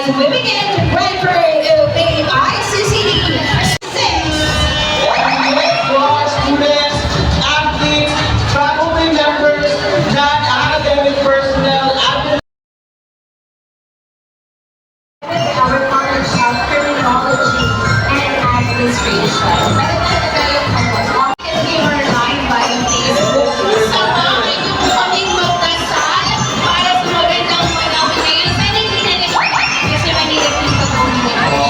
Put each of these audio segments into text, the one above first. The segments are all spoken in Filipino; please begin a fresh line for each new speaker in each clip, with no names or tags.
as we begin to graduate the ICCD.
Students, athletes, faculty members, non-academic personnel,
Our College of Criminology and Administration. We are live by Facebook. Samahan niyo po kaming magdasal para sa magandang panahon ngayon. Sana hindi na nagpapagod kasi mahirap yung pag-uwi.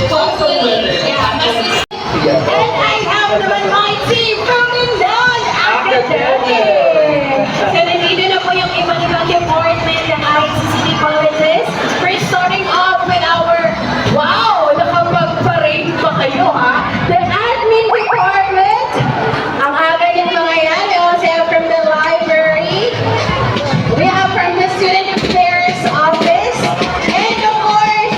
Hopefully, and I have naman my team from Indon Academic. So nandito na po yung ibang department ng ICCD colleges. We're starting off with our, wow, nakapag-parade pa kayo ha? The admin department. Ang aga yung mga yan. We also have from the library. We have from the student affairs office. And of course,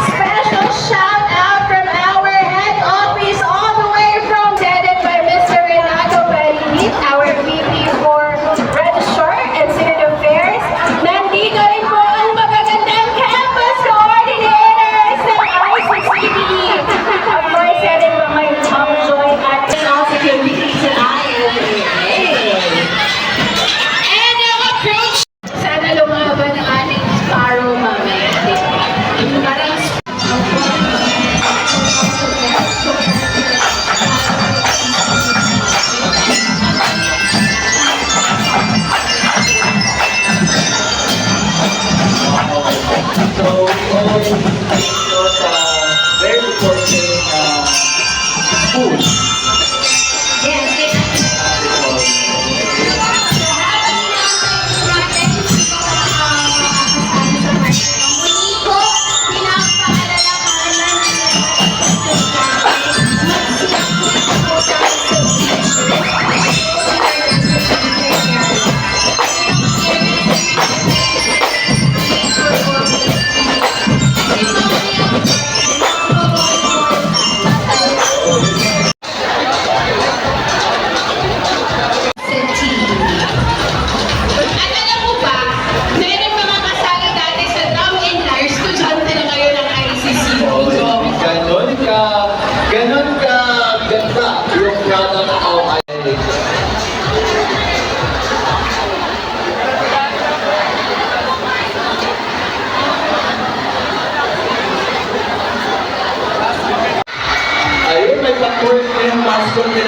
special shout out from our head office all the way from headed by Mr. Renato Barinit, our VP for Registrar and Student Affairs. Nandito rin po ang magagandang campus coordinators ng ICCD. Of course, headed by my Tom Joy at also communities and And ang approach, sana lumaban ang ating Sparrow mamaya. Parang
so we always very supportive schools.
At alam mo ba, meron mga kasali dati sa drum and lyre, estudyante na ngayon ng ICCD.
Ganon ka ganda yung product of ICCD. Ayun, may pa-course din, mascot nila